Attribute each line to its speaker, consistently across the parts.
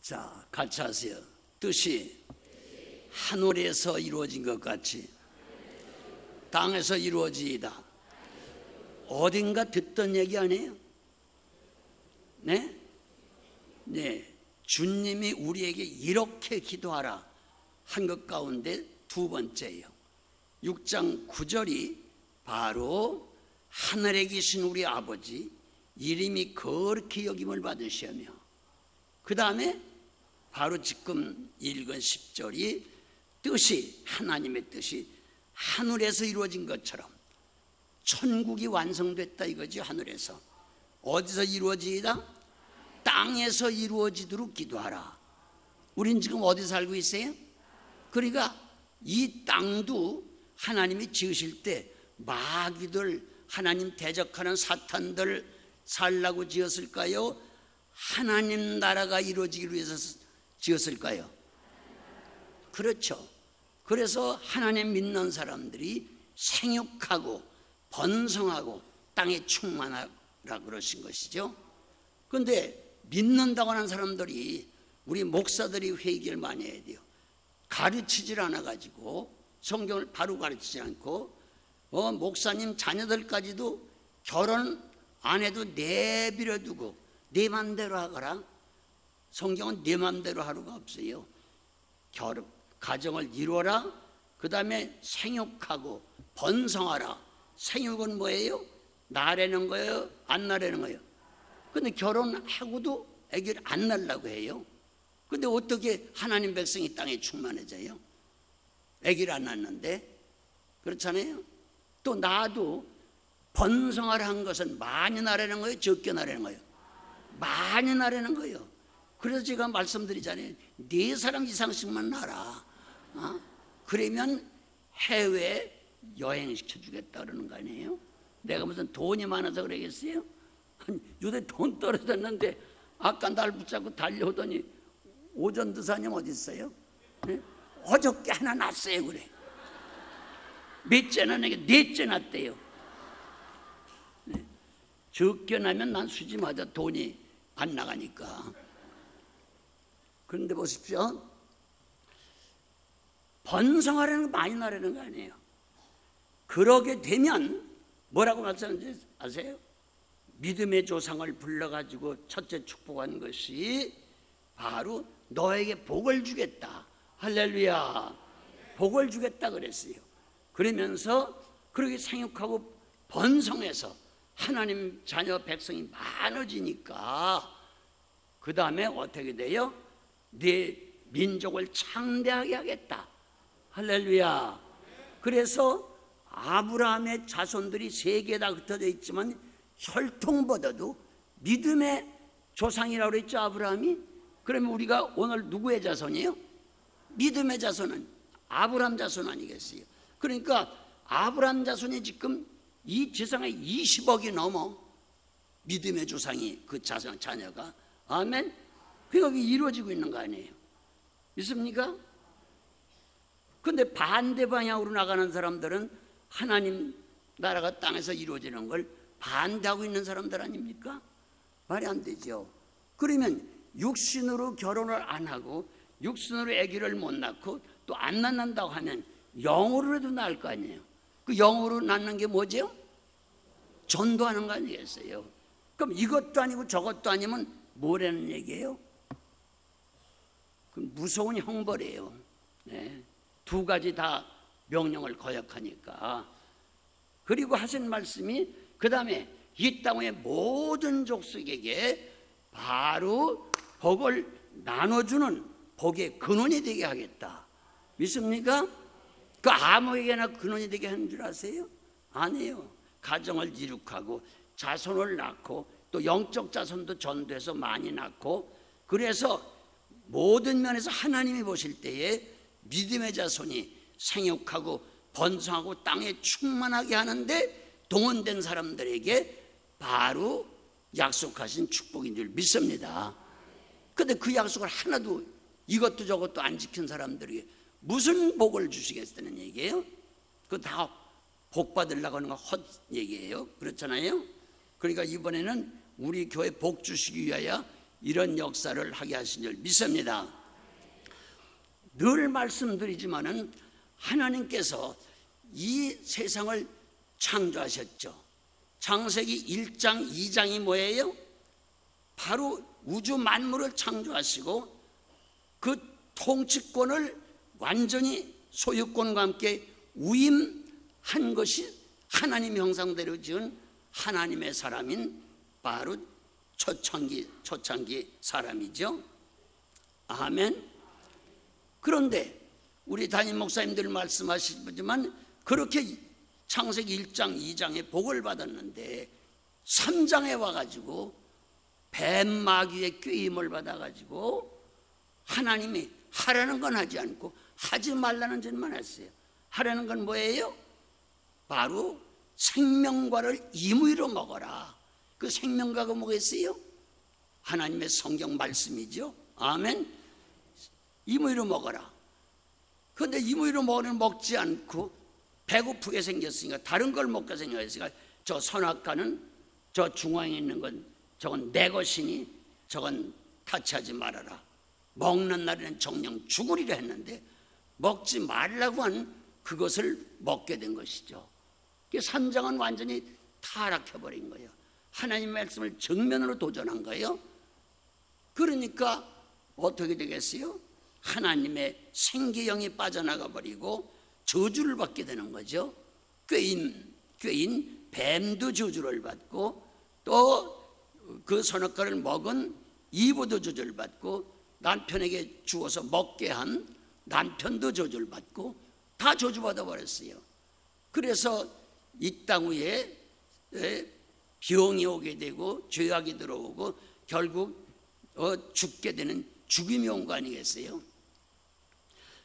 Speaker 1: 자, 같이 하세요. 뜻이 하늘에서 이루어진 것 같이 땅에서 이루어지이다. 어딘가 듣던 얘기 아니에요? 네? 네. 주님이 우리에게 이렇게 기도하라 한 것 가운데 두 번째예요. 6장 9절이 바로 하늘에 계신 우리 아버지 이름이 거룩히 여김을 받으시며, 그 다음에 바로 지금 읽은 10절이 뜻이, 하나님의 뜻이 하늘에서 이루어진 것처럼 천국이 완성됐다 이거지. 하늘에서. 어디서 이루어지이다? 땅에서 이루어지도록 기도하라. 우린 지금 어디 살고 있어요? 그러니까 이 땅도 하나님이 지으실 때 마귀들, 하나님 대적하는 사탄들 살라고 지었을까요? 하나님 나라가 이루어지기 위해서 지었을까요? 그렇죠. 그래서 하나님 믿는 사람들이 생육하고 번성하고 땅에 충만하라 그러신 것이죠. 그런데 믿는다고 하는 사람들이, 우리 목사들이 회개를 많이 해야 돼요. 가르치질 않아가지고, 성경을 바로 가르치지 않고, 목사님 자녀들까지도 결혼 안 해도 내버려두고 내 맘대로 하거라. 성경은 내 맘대로 하루가 없어요. 가정을 이루어라. 그 다음에 생육하고 번성하라. 생육은 뭐예요? 나라는 거예요? 안 나라는 거예요? 근데 결혼하고도 아기를 안 낳으려고 해요. 근데 어떻게 하나님 백성이 땅에 충만해져요? 아기를 안 낳는데. 그렇잖아요. 또 나도 번성하라 한 것은 많이 나라는 거예요? 적게 나라는 거예요? 많이 나라는 거예요. 그래서 제가 말씀드리잖아요. 4사람 이상씩만 낳아라. 그러면 해외 여행시켜주겠다 그러는 거 아니에요? 내가 무슨 돈이 많아서 그러겠어요? 요새 돈 떨어졌는데 아까 날 붙잡고 달려오더니 오전도사님 어디 있어요? 네? 어저께 하나 났어요. 그래. 몇째 나에게 4째 났대요. 네. 적게 나면 난 수지 맞아. 돈이 안 나가니까. 그런데 보십시오. 번성하려는 거 많이 나라는 거 아니에요. 그러게 되면 뭐라고 말씀하는지 아세요? 믿음의 조상을 불러가지고 첫째 축복한 것이 바로 너에게 복을 주겠다. 할렐루야. 복을 주겠다 그랬어요. 그러면서 그렇게 생육하고 번성해서 하나님 자녀 백성이 많아지니까 그 다음에 어떻게 돼요? 네 민족을 창대하게 하겠다. 할렐루야. 그래서 아브라함의 자손들이 3개 다 흩어져 있지만 혈통보다도 믿음의 조상이라고 그랬죠, 아브라함이. 그러면 우리가 오늘 누구의 자손이에요? 믿음의 자손은 아브라함 자손 아니겠어요? 그러니까 아브라함 자손이 지금 이 세상에 20억이 넘어. 믿음의 조상이, 그 자녀가. 아멘. 그게 이루어지고 있는 거 아니에요? 믿습니까? 근데 반대 방향으로 나가는 사람들은 하나님 나라가 땅에서 이루어지는 걸 반대하고 있는 사람들 아닙니까? 말이 안 되죠. 그러면 육신으로 결혼을 안 하고 육신으로 아기를 못 낳고 또 안 낳는다고 하면 영으로라도 낳을 거 아니에요. 그 영으로 낳는 게 뭐죠? 전도하는 거 아니겠어요? 그럼 이것도 아니고 저것도 아니면 뭐라는 얘기예요? 그 무서운 형벌이에요. 네. 2가지 다 명령을 거역하니까. 그리고 하신 말씀이 그 다음에 이 땅의 모든 족속에게 바로 복을 나눠주는 복의 근원이 되게 하겠다. 믿습니까? 그 아무에게나 근원이 되게 하는 줄 아세요? 아니에요. 가정을 이룩하고 자손을 낳고 또 영적 자손도 전도해서 많이 낳고, 그래서 모든 면에서 하나님이 보실 때에 믿음의 자손이 생육하고 번성하고 땅에 충만하게 하는데 동원된 사람들에게 바로 약속하신 축복인 줄 믿습니다. 그런데 그 약속을 하나도 이것도 저것도 안 지킨 사람들에게 무슨 복을 주시겠다는 얘기예요? 그거 다 복 받으려고 하는 건 헛 얘기예요. 그렇잖아요. 그러니까 이번에는 우리 교회 복 주시기 위하여 이런 역사를 하게 하신 줄 믿습니다. 늘 말씀드리지만은 하나님께서 이 세상을 창조하셨죠. 창세기 1장 2장이 뭐예요? 바로 우주 만물을 창조하시고 그 통치권을 완전히 소유권과 함께 위임한 것이 하나님 형상대로 지은 하나님의 사람인 바로 초창기 사람이죠. 아멘. 그런데 우리 담임 목사님들 말씀하시지만 그렇게 창세기 1장 2장에 복을 받았는데 3장에 와가지고 뱀 마귀의 꾀임을 받아가지고 하나님이 하라는 건 하지 않고 하지 말라는 짓만 했어요. 하라는 건 뭐예요? 바로 생명과를 임의로 먹어라. 그 생명과가 뭐겠어요? 하나님의 성경 말씀이죠. 아멘. 임의로 먹어라. 그런데 임의로 먹지 않고 배고프게 생겼으니까 다른 걸 먹게 생겼으니까 저 선악과는 저 중앙에 있는 건 저건 내 것이니 저건 타치하지 말아라. 먹는 날에는 정녕 죽으리라 했는데 먹지 말라고 한 그것을 먹게 된 것이죠. 3장은 완전히 타락해버린 거예요. 하나님의 말씀을 정면으로 도전한 거예요. 그러니까 어떻게 되겠어요? 하나님의 생기형이 빠져나가 버리고 저주를 받게 되는 거죠. 꾀인 뱀도 저주를 받고 또 그 선악과를 먹은 이브도 저주를 받고 남편에게 주어서 먹게 한 남편도 저주를 받고 다 저주받아 버렸어요. 그래서 이 땅 위에 병이 오게 되고 죄악이 들어오고 결국 죽게 되는 죽임이 온 거 아니겠어요?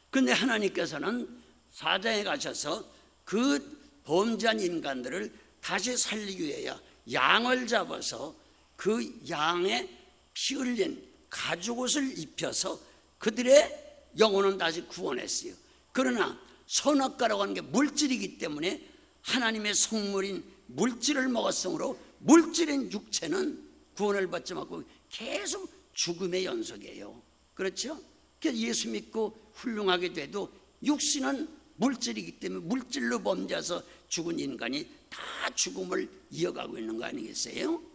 Speaker 1: 그런데 하나님께서는 사장에 가셔서 그 범죄한 인간들을 다시 살리기 위해 양을 잡아서 그 양의 피 흘린 가죽옷을 입혀서 그들의 영혼은 다시 구원했어요. 그러나 선악과라고 하는 게 물질이기 때문에 하나님의 성물인 물질을 먹었으므로 물질인 육체는 구원을 받지 못하고 계속 죽음의 연속이에요. 그렇죠? 그래서 예수 믿고 훌륭하게 돼도 육신은 물질이기 때문에 물질로 범죄해서 죽은 인간이 다 죽음을 이어가고 있는 거 아니겠어요?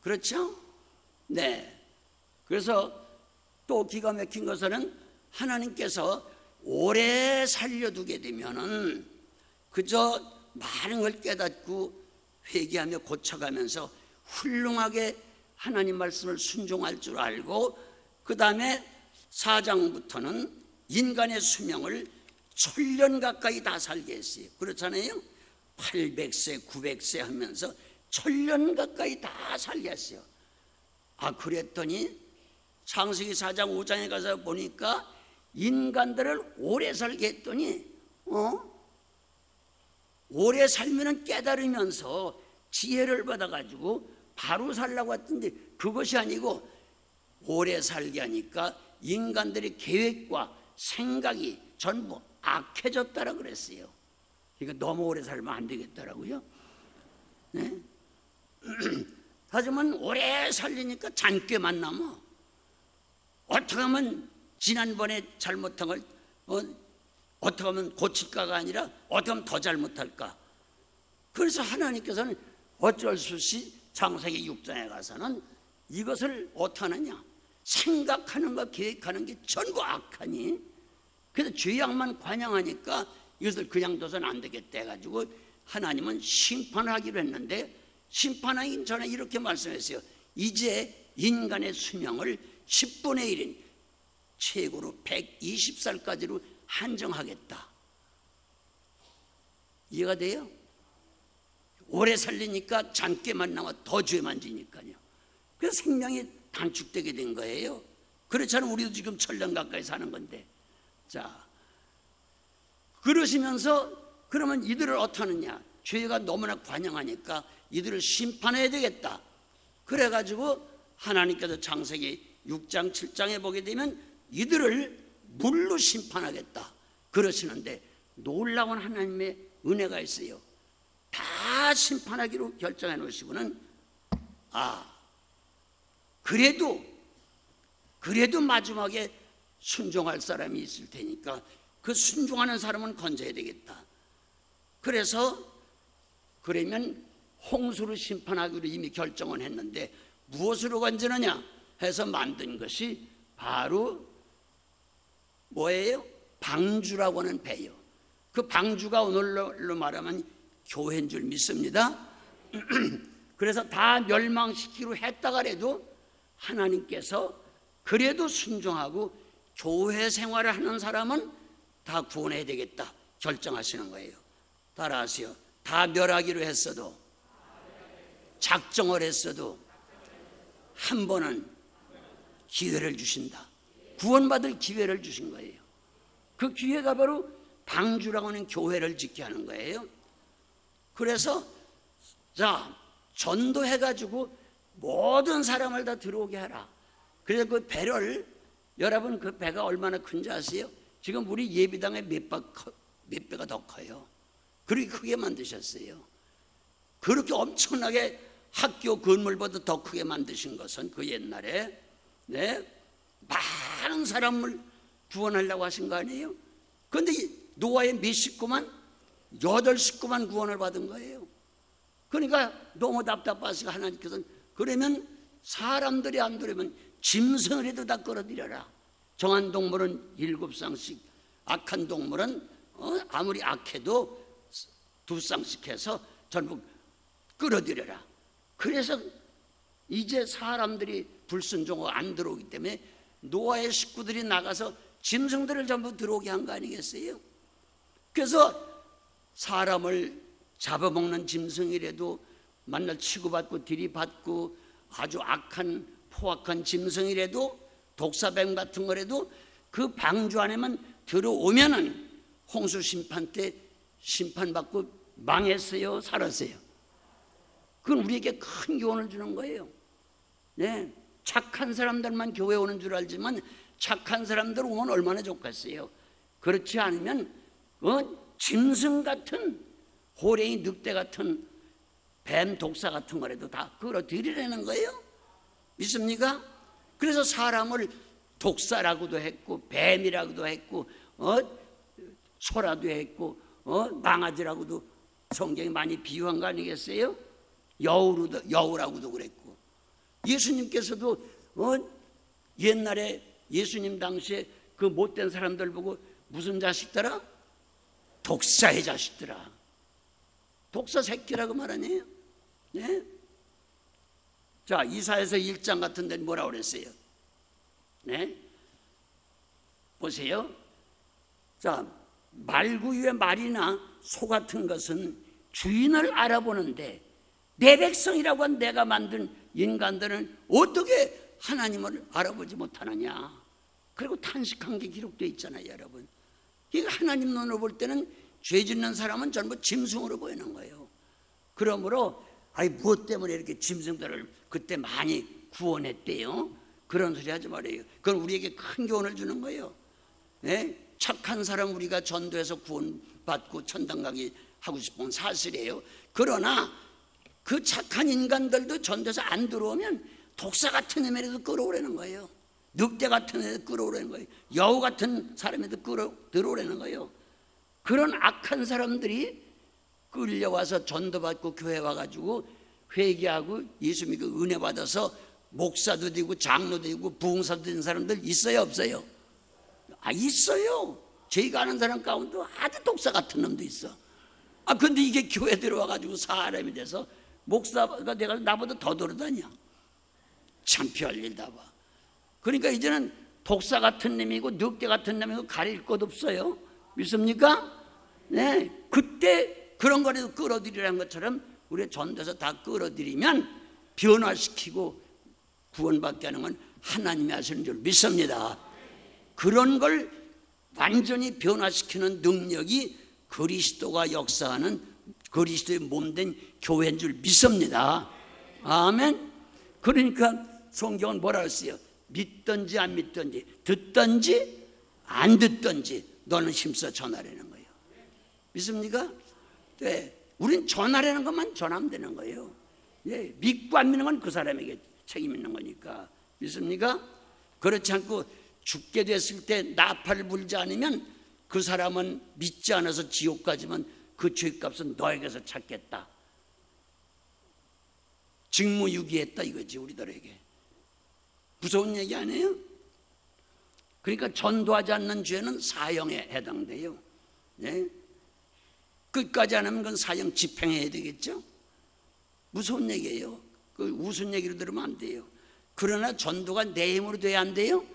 Speaker 1: 그렇죠? 네. 그래서 또 기가 막힌 것은 하나님께서 오래 살려두게 되면은 그저 많은 걸 깨닫고 회개하며 고쳐가면서 훌륭하게 하나님 말씀을 순종할 줄 알고 그 다음에 4장부터는 인간의 수명을 1000년 가까이 다 살게 했어요. 그렇잖아요. 800세 900세 하면서 1000년 가까이 다 살게 했어요. 그랬더니 창세기 4장 5장에 가서 보니까 인간들을 오래 살게 했더니 오래 살면은 깨달으면서 지혜를 받아가지고 바로 살라고 했던데 그것이 아니고 오래 살게 하니까 인간들의 계획과 생각이 전부 악해졌다라 그랬어요. 그러니까 너무 오래 살면 안 되겠더라고요. 네? 하지만 오래 살리니까 잔꾀만 남아. 어떻게 하면 지난번에 잘못한 걸 어떻게 하면 고칠까가 아니라 어떻게 하면 더 잘못할까. 그래서 하나님께서는 어쩔 수 없이 창세기 6장에 가서는 이것을 어떻게 하느냐, 생각하는 거 계획하는 게 전부 악하니 그래서 죄악만 관양하니까 이것을 그냥 둬서는 안 되겠다 해가지고 하나님은 심판하기로 했는데 심판하기 전에 이렇게 말씀했어요. 이제 인간의 수명을 10분의 1인 최고로 120살까지로 한정하겠다. 이해가 돼요? 오래 살리니까 잔꾀만 나와 더 죄만 지니까요. 그래서 생명이 단축되게 된 거예요. 그렇지 않으면 우리도 지금 1000년 가까이 사는 건데. 자, 그러시면서 그러면 이들을 어떻게 하느냐, 죄가 너무나 관영하니까 이들을 심판해야 되겠다. 그래가지고 하나님께서 창세기 6장 7장에 보게 되면 이들을 물로 심판하겠다 그러시는데 놀라운 하나님의 은혜가 있어요. 다 심판하기로 결정해 놓으시고는 그래도 그래도 마지막에 순종할 사람이 있을 테니까 그 순종하는 사람은 건져야 되겠다. 그러면 홍수로 심판하기로 이미 결정을 했는데 무엇으로 건지느냐 해서 만든 것이 바로 뭐예요? 방주라고 하는 배요. 그 방주가 오늘로 말하면 교회인 줄 믿습니다. 그래서 다 멸망시키기로 했다가 해도 하나님께서 그래도 순종하고 교회 생활을 하는 사람은 다 구원해야 되겠다 결정하시는 거예요. 따라하세요. 다 멸하기로 했어도, 작정을 했어도 한 번은 기회를 주신다. 구원받을 기회를 주신 거예요. 그 기회가 바로 방주라고 하는 교회를 짓게 하는 거예요. 그래서 자, 전도해가지고 모든 사람을 다 들어오게 하라. 그래서 그 배를, 여러분 그 배가 얼마나 큰지 아세요? 지금 우리 예비당의 몇 배가 더 커요. 그렇게 크게 만드셨어요. 그렇게 엄청나게 학교 건물보다 더 크게 만드신 것은 그 옛날에 많은 사람을 구원하려고 하신 거 아니에요? 그런데 노아의 몇 식구만? 8식구만 구원을 받은 거예요. 그러니까 너무 답답하시고 하나님께서는 그러면 사람들이 안 들으면 짐승이라도 다 끌어들여라. 정한 동물은 7쌍씩, 악한 동물은 아무리 악해도 2쌍씩 해서 전부 끌어들여라. 그래서 이제 사람들이 불순종하고 안 들어오기 때문에 노아의 식구들이 나가서 짐승들을 전부 들어오게 한 거 아니겠어요? 그래서 사람을 잡아먹는 짐승이라도 만날 치고받고 들이받고 아주 악한 포악한 짐승이라도 독사뱀 같은 거라도 그 방주 안에만 들어오면은 홍수 심판 때 심판받고 망했어요, 살았어요? 그건 우리에게 큰 교훈을 주는 거예요. 네, 착한 사람들만 교회 오는 줄 알지만 착한 사람들 오면 얼마나 좋겠어요. 그렇지 않으면 짐승 같은 호랭이, 늑대 같은 뱀, 독사 같은 거라도 다 끌어들이라는 거예요. 믿습니까? 그래서 사람을 독사라고도 했고 뱀이라고도 했고 소라도 했고 망아지라고도 성경이 많이 비유한 거 아니겠어요? 여우라고도 그랬고, 예수님께서도 옛날에 예수님 당시에 그 못된 사람들 보고 무슨 자식더라? 독사의 자식들아, 독사 새끼라고 말하네요. 네? 자, 이사야서 1장 같은 데는 뭐라고 그랬어요? 네? 보세요. 자, 말구 위에 말이나 소 같은 것은 주인을 알아보는데 내 백성이라고 한 내가 만든 인간들은 어떻게 하나님을 알아보지 못하느냐. 그리고 탄식한 게 기록되어 있잖아요, 여러분. 그러니까 하나님 눈으로 볼 때는 죄 짓는 사람은 전부 짐승으로 보이는 거예요. 그러므로 무엇 때문에 이렇게 짐승들을 그때 많이 구원했대요? 그런 소리 하지 말아요. 그건 우리에게 큰 교훈을 주는 거예요. 네? 착한 사람 우리가 전도해서 구원받고 천당 가기 하고 싶은 사실이에요. 그러나 그 착한 인간들도 전도해서 안 들어오면 독사 같은 애매라도 끌어오라는 거예요. 늑대 같은 애도 끌어오라는 거예요. 여우 같은 사람에도 들어오라는 거예요. 그런 악한 사람들이 끌려와서 전도받고 교회 와가지고 회개하고 예수 믿고 은혜 받아서 목사도 되고 장로도 되고 부흥사도 된 사람들 있어요, 없어요? 있어요. 저희가 아는 사람 가운데 아주 독사 같은 놈도 있어. 근데 이게 교회 들어와가지고 사람이 돼서 목사가 내가 나보다 더 돌아다녀. 창피할 일다 봐. 그러니까 이제는 독사 같은 놈이고 늑대 같은 놈이고 가릴 것 없어요. 믿습니까? 네. 그때 그런 거라도 끌어들이라는 것처럼 우리가 전도해서 다 끌어들이면 변화시키고 구원받게 하는 건 하나님이 하시는 줄 믿습니다. 그런 걸 완전히 변화시키는 능력이 그리스도가 역사하는 그리스도의 몸된 교회인 줄 믿습니다. 아멘. 그러니까 성경은 뭐라 했어요? 믿든지 안 믿든지, 듣든지 안 듣든지 너는 힘써 전하라는 거예요. 믿습니까? 네. 우린 전하라는 것만 전하면 되는 거예요. 예. 믿고 안 믿는 건 그 사람에게 책임 있는 거니까. 믿습니까? 그렇지 않고 죽게 됐을 때 나팔을 불지 않으면 그 사람은 믿지 않아서 지옥 가지만 그 죄값은 너에게서 찾겠다. 직무유기했다 이거지. 우리들에게 무서운 얘기 아니에요? 그러니까 전도하지 않는 죄는 사형에 해당돼요. 네? 끝까지 안 하면 그건 사형 집행해야 되겠죠. 무서운 얘기예요. 그 우스운 얘기로 들으면 안 돼요. 그러나 전도가 내 힘으로 돼야 안 돼요?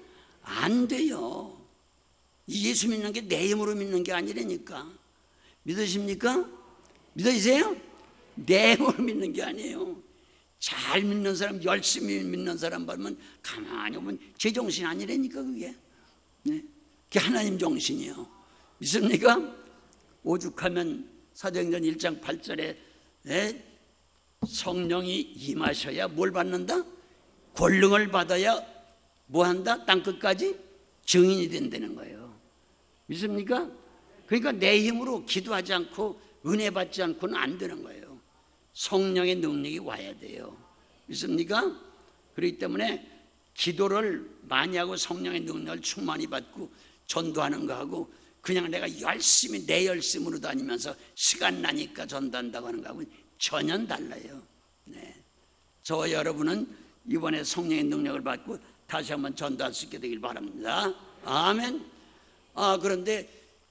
Speaker 1: 안 돼요. 예수 믿는 게 내 힘으로 믿는 게 아니라니까. 믿으십니까? 믿으세요? 내 힘으로 믿는 게 아니에요. 잘 믿는 사람, 열심히 믿는 사람 보면 가만히 보면 제정신 아니라니까 그게. 네? 그게 하나님 정신이요. 믿습니까? 오죽하면 사도행전 1장 8절에 네? 성령이 임하셔야 뭘 받는다? 권능을 받아야 뭐 한다? 땅끝까지 증인이 된다는 거예요. 믿습니까? 그러니까 내 힘으로 기도하지 않고 은혜 받지 않고는 안 되는 거예요. 성령의 능력이 와야 돼요. 믿습니까? 그렇기 때문에 기도를 많이 하고 성령의 능력을 충만히 받고 전도하는 거하고 그냥 내가 열심히 내 열심으로 다니면서 시간 나니까 전도한다고 하는 거하고 전혀 달라요. 네. 저와 여러분은 이번에 성령의 능력을 받고 다시 한번 전도할 수 있게 되길 바랍니다. 아멘. 그런데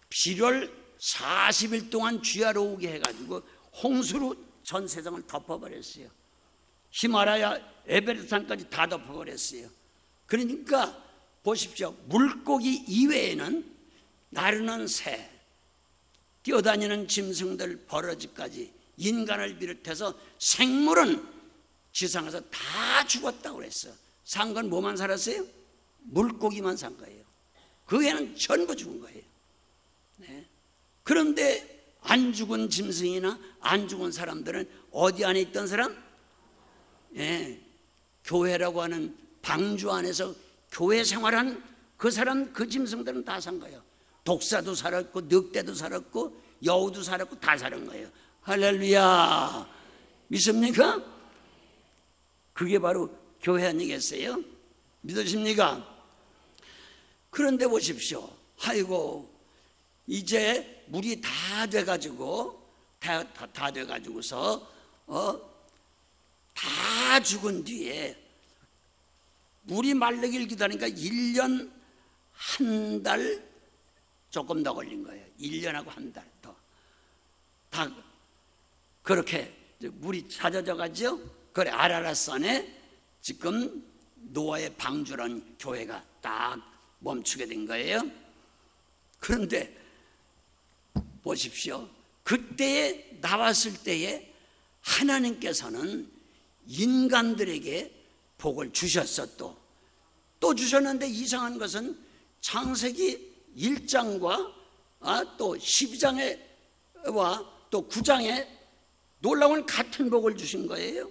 Speaker 1: 비를 40일 동안 쥐하러 오게 해가지고 홍수로 전 세상을 덮어버렸어요. 히말라야 에베레스트 산까지 다 덮어버렸어요. 그러니까 보십시오. 물고기 이외에는 나르는 새, 뛰어다니는 짐승들, 버러지까지 인간을 비롯해서 생물은 지상에서 다 죽었다고 그랬어요. 산 건 뭐만 살았어요? 물고기만 산 거예요. 그 외에는 전부 죽은 거예요. 네. 그런데 안 죽은 짐승이나 안 죽은 사람들은 어디 안에 있던 사람? 예, 교회라고 하는 방주 안에서 교회 생활한 그 사람, 그 짐승들은 다 산 거예요. 독사도 살았고 늑대도 살았고 여우도 살았고 다 살은 거예요. 할렐루야. 믿습니까? 그게 바로 교회 아니겠어요? 믿으십니까? 그런데 보십시오. 아이고 이제 물이 다 돼가지고 다 돼가지고서 다 죽은 뒤에 물이 말르길 기다리니까 1년 한 달 조금 더 걸린 거예요. 1년하고 한 달 더. 다 그렇게 물이 찾아져 가죠. 그래 아라랏산에 지금 노아의 방주라는 교회가 딱 멈추게 된 거예요. 그런데 보십시오. 그때에 나왔을 때에 하나님께서는 인간들에게 복을 주셨어. 또 주셨는데 이상한 것은 창세기 1장과 또 12장과 또 9장에 놀라운 같은 복을 주신 거예요.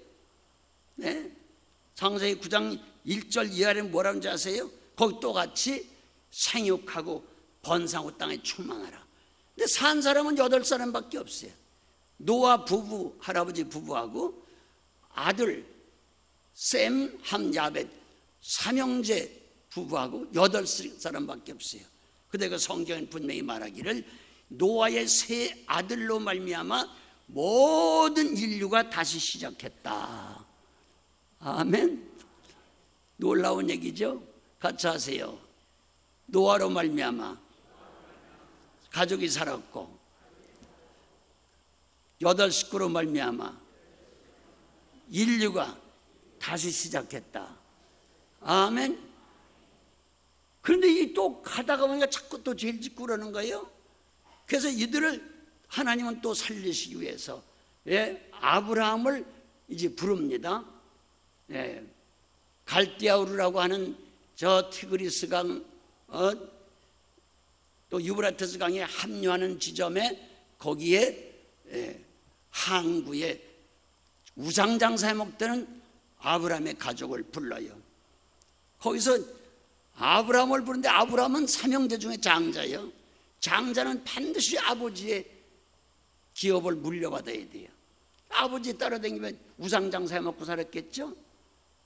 Speaker 1: 네? 창세기 9장 1절 이하에는 뭐라는지 아세요? 거기 똑같이 생육하고 번성하고 땅에 충만하라. 근데 산 사람은 8사람밖에 없어요. 노아 부부, 할아버지 부부하고 아들 셈, 함, 야벳 삼형제 부부하고 8사람밖에 없어요. 근데 그 성경은 분명히 말하기를 노아의 세 아들로 말미암아 모든 인류가 다시 시작했다. 아멘. 놀라운 얘기죠. 같이 하세요. 노아로 말미암아 가족이 살았고 8식구로 말미암아 인류가 다시 시작했다. 아멘. 그런데 이 또 가다가 보니까 자꾸 또 죄를 짓고 그러는 거예요. 그래서 이들을 하나님은 또 살리시기 위해서 아브라함을 이제 부릅니다. 갈대아우르라고 하는 저 티그리스강 또 유브라테스 강에 합류하는 지점에 거기에 항구에 우상장사에 먹던 아브라함의 가족을 불러요. 거기서 아브라함을 부르는데 아브라함은 삼형제 중에 장자예요. 장자는 반드시 아버지의 기업을 물려받아야 돼요. 아버지 따라다니면 우상장사에 먹고 살았겠죠.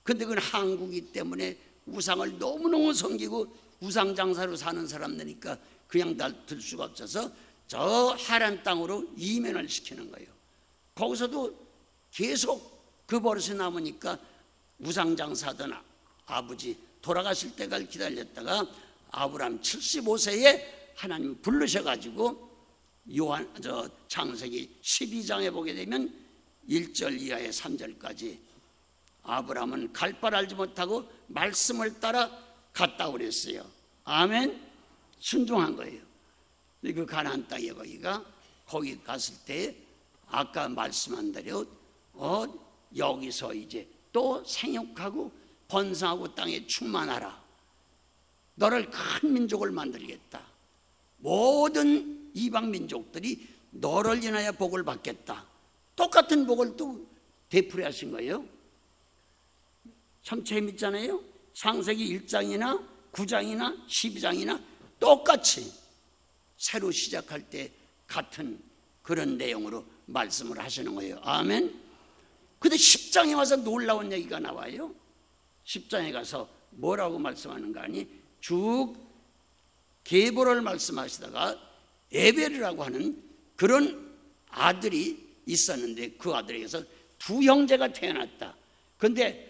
Speaker 1: 근데 그건 항구이기 때문에 우상을 너무너무 섬기고 우상장사로 사는 사람들이니까 그냥 놔둘 수가 없어서 저 하란 땅으로 이민을 시키는 거예요. 거기서도 계속 그 버릇이 남으니까 우상장사하던 아버지 돌아가실 때까지 기다렸다가 아브라함 75세에 하나님 부르셔가지고 창세기 12장에 보게 되면 1절 이하의 3절까지 아브라함은 갈 바를 알지 못하고 말씀을 따라 갔다 그랬어요. 아멘. 순종한 거예요. 그 가나안 땅에 거기 갔을 때 아까 말씀한 대로 여기서 이제 또 생육하고 번성하고 땅에 충만하라. 너를 큰 민족을 만들겠다. 모든 이방 민족들이 너를 인하여 복을 받겠다. 똑같은 복을 또 되풀이하신 거예요. 참 재밌잖아요. 창세기 1장이나 9장이나 12장이나 똑같이 새로 시작할 때 같은 그런 내용으로 말씀을 하시는 거예요. 아멘. 근데 10장에 와서 놀라운 얘기가 나와요. 10장에 가서 뭐라고 말씀하는가 하니 쭉 계보를 말씀하시다가 에벨이라고 하는 그런 아들이 있었는데 그 아들에게서 두 형제가 태어났다. 그런데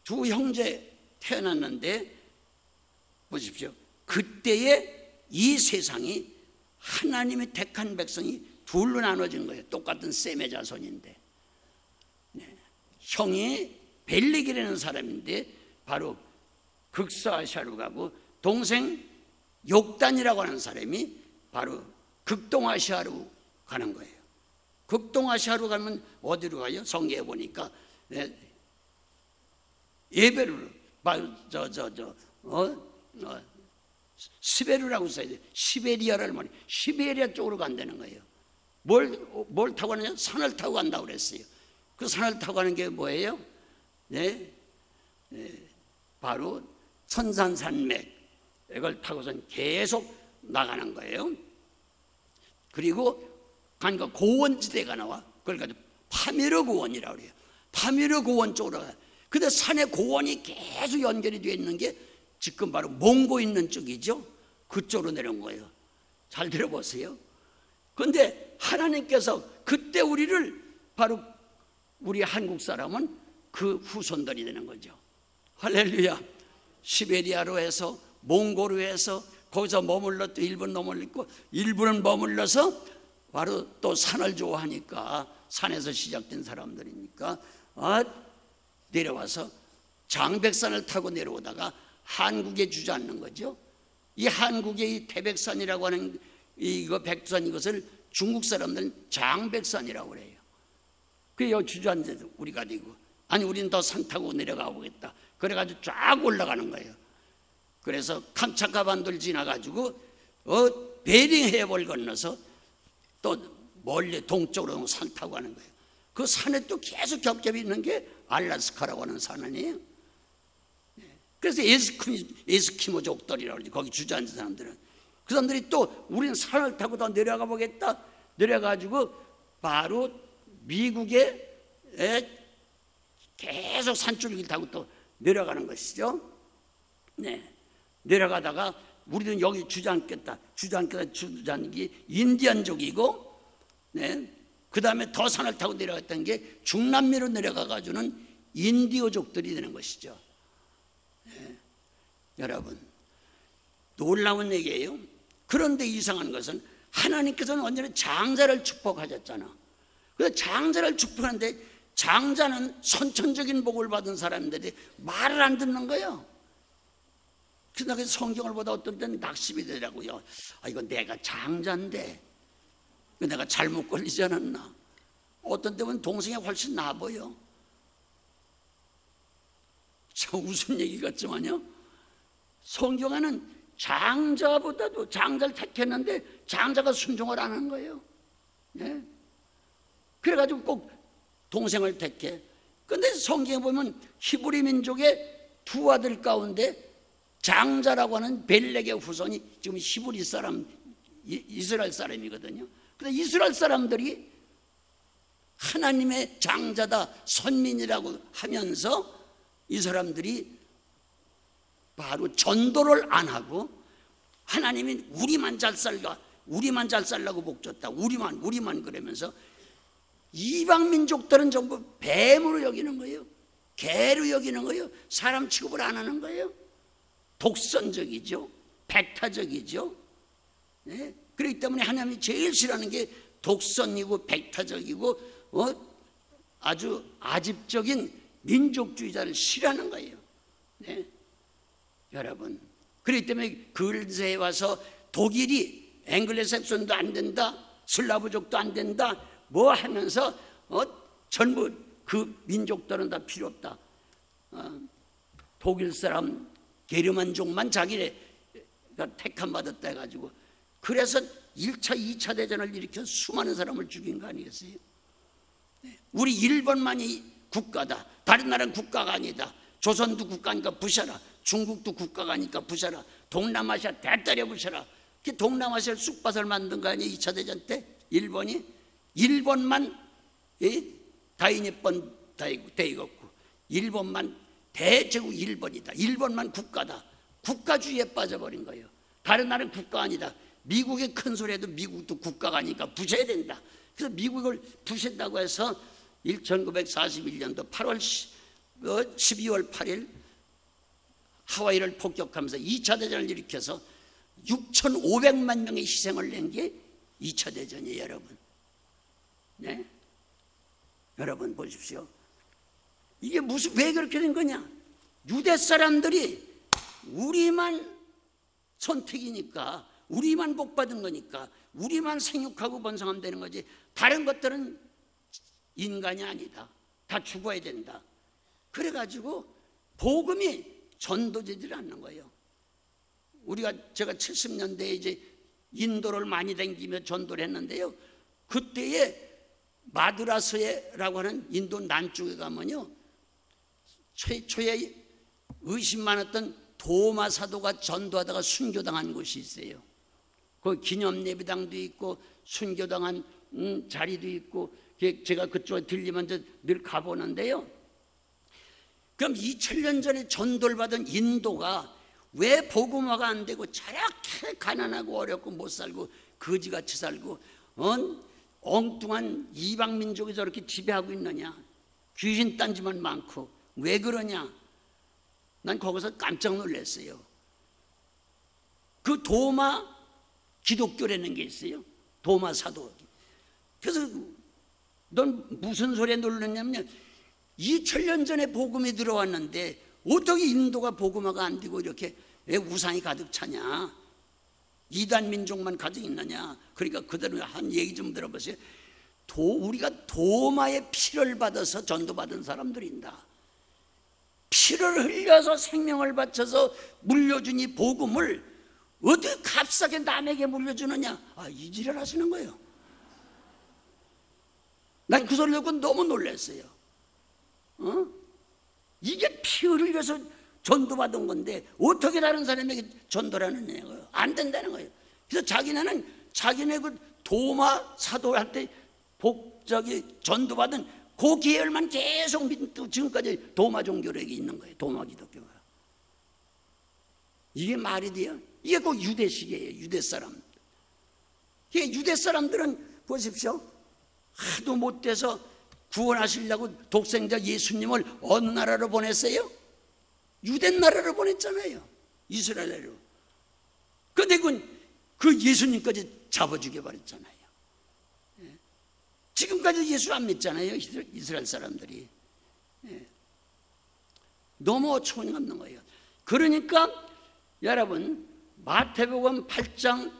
Speaker 1: 두 형제 태어났는데 보십시오. 그때에 이 세상이 하나님의 택한 백성이 둘로 나눠진 거예요. 똑같은 셈의 자손인데 형이 벨렉이라는 사람인데 바로 극서아시아로 동생 욕단이라고 하는 사람이 바로 극동아시아로 가는 거예요. 극동아시아로 가면 어디로 가요? 성경에 보니까 에베르로 시베르라고 써야 돼. 시베리아를 말해. 시베리아 쪽으로 간다는 거예요. 뭘 타고 가느냐? 산을 타고 간다고 그랬어요. 그 산을 타고 가는 게 뭐예요? 바로 천산산맥 이걸 타고선 계속 나가는 거예요. 그리고 가니까 고원지대가 나와. 그걸 가지고 파미르 고원이라고 그래요. 파미르 고원 쪽으로 가요. 근데 산에 고원이 계속 연결이 되어 있는 게 지금 바로 몽고 있는 쪽이죠. 그쪽으로 내려온 거예요. 잘 들어보세요. 그런데 하나님께서 그때 우리를 바로 우리 한국 사람은 그 후손들이 되는 거죠. 할렐루야. 시베리아로 해서 몽고로 해서 거기서 머물러 또 일본 머물렀고 일본은 머물러서 바로 또 산을 좋아하니까 산에서 시작된 사람들이니까 내려와서 장백산을 타고 내려오다가 한국에 주저앉는 거죠. 이 한국의 이 태백산이라고 하는 이거 백두산 이것을 중국 사람들은 장백산이라고 그래요. 그래 여기 주저앉아서 우리가 되고 아니 우리는 더 산 타고 내려가 보겠다. 그래가지고 쫙 올라가는 거예요. 그래서 캄차카 반도를 지나가지고 베링 해협을 건너서 또 멀리 동쪽으로 산 타고 가는 거예요. 그 산에 또 계속 겹겹이 있는 게 알라스카라고 하는 산 아니에요. 그래서 에스키모족들이라고 그러지. 거기 주저앉은 사람들은 그 사람들이 또 우리는 산을 타고 더 내려가 보겠다. 내려가지고 바로 미국에 계속 산줄기 타고 또 내려가는 것이죠. 내려가다가 우리는 여기 주저앉겠다. 주저앉기 인디언족이고, 그 다음에 더 산을 타고 내려갔던 게 중남미로 내려가가지고는 인디오족들이 되는 것이죠. 여러분 놀라운 얘기예요. 그런데 이상한 것은 하나님께서는 언제나 장자를 축복하셨잖아. 그래서 장자를 축복하는데 장자는 선천적인 복을 받은 사람들이 말을 안 듣는 거예요. 그래서 성경을 보다 어떤 때는 낙심이 되더라고요. 이거 내가 장자인데 내가 잘못 걸리지 않았나. 어떤 때는 동생이 훨씬 나아 보여. 참 웃은 얘기 같지만요, 성경에는 장자보다도 장자를 택했는데 장자가 순종을 안 한 거예요. 그래가지고 꼭 동생을 택해. 근데 성경에 보면 히브리 민족의 두 아들 가운데 장자라고 하는 벨렉의 후손이 지금 히브리 사람, 이스라엘 사람이거든요. 근데 이스라엘 사람들이 하나님의 장자다, 선민이라고 하면서 이 사람들이 바로 전도를 안 하고 하나님이 우리만 잘 살라고 복 줬다. 우리만 그러면서 이방 민족들은 전부 뱀으로 여기는 거예요. 개로 여기는 거예요. 사람 취급을 안 하는 거예요. 독선적이죠. 백타적이죠. 네? 그렇기 때문에 하나님이 제일 싫어하는 게 독선이고 백타적이고 아주 아집적인 민족주의자를 싫어하는 거예요. 네? 여러분, 그렇기 때문에 근세에 와서 독일이 앵글로색손도 안 된다, 슬라브족도 안 된다 뭐 하면서 전부 그 민족들은 다 필요 없다. 독일 사람 게르만족만 자기가 택함 받았다 해가지고 그래서 1차, 2차 대전을 일으켜 수많은 사람을 죽인 거 아니겠어요? 우리 일본만이 국가다. 다른 나라는 국가가 아니다. 조선도 국가니까 부셔라. 중국도 국가가 아니까 부셔라. 동남아시아 대따려 부셔라. 동남아시아를 쑥밭을 만든 거 아니에요? 2차 대전 때 일본만 다이니폰 대이었고 일본만 대제국 일본이다. 일본만 국가다. 국가주의에 빠져버린 거예요. 다른 나라는 국가 아니다. 미국이 큰 소리해도 미국도 국가가 아니니까 부셔야 된다. 그래서 미국을 부신다고 해서 1941년도 12월 8일 하와이를 폭격하면서 2차 대전을 일으켜서 6,500만 명의 희생을 낸 게 2차 대전이에요, 여러분. 네? 여러분 보십시오. 이게 왜 그렇게 된 거냐? 유대 사람들이 우리만 선택이니까, 우리만 복받은 거니까, 우리만 생육하고 번성하면 되는 거지, 다른 것들은 인간이 아니다. 다 죽어야 된다. 그래가지고 복음이 전도되지 않는 거예요. 제가 70년대에 이제 인도를 많이 다니며 전도를 했는데요. 그때에 마드라스라고 하는 인도 남쪽에 가면요, 최초에 의심 많았던 도마 사도가 전도하다가 순교당한 곳이 있어요. 그 기념 예배당도 있고 순교당한 자리도 있고, 제가 그쪽에 들리면 늘 가보는데요. 그럼 2000년 전에 전도를 받은 인도가 왜 복음화가 안 되고 저렇게 가난하고 어렵고 못 살고 거지같이 살고 엉뚱한 이방 민족이 저렇게 지배하고 있느냐? 귀신 딴지만 많고 왜 그러냐? 난 거기서 깜짝 놀랐어요. 그 도마 기독교라는 게 있어요. 도마 사도. 그래서 넌 무슨 소리에 놀랐냐면 2000년 전에 복음이 들어왔는데 어떻게 인도가 복음화가 안 되고 이렇게 왜 우상이 가득 차냐? 이단 민족만 가득 있느냐? 그러니까 그대로 한 얘기 좀 들어보세요. 우리가 도마의 피를 받아서 전도받은 사람들인다. 피를 흘려서 생명을 바쳐서 물려준 이 복음을 어떻게 값싸게 남에게 물려주느냐? 이 지랄 하시는 거예요. 난 그 소리 듣고 너무 놀랐어요. 이게 피 흘려서 전도받은 건데 어떻게 다른 사람에게 전도를 하느냐고요. 안 된다는 거예요. 그래서 자기네 그 도마 사도할 때 전도받은 그 계열만 계속 지금까지 도마 종교력이 있는 거예요. 도마 기독교가. 이게 말이 돼요? 이게 꼭 유대식이에요. 유대 사람. 유대 사람들은 보십시오. 하도 못돼서 구원하시려고 독생자 예수님을 어느 나라로 보냈어요? 유대 나라로 보냈잖아요. 이스라엘로. 그런데 그 예수님까지 잡아주게 버렸잖아요. 지금까지 예수 안 믿잖아요. 이스라엘 사람들이. 너무 어처구니 없는 거예요. 그러니까 여러분 마태복음 8장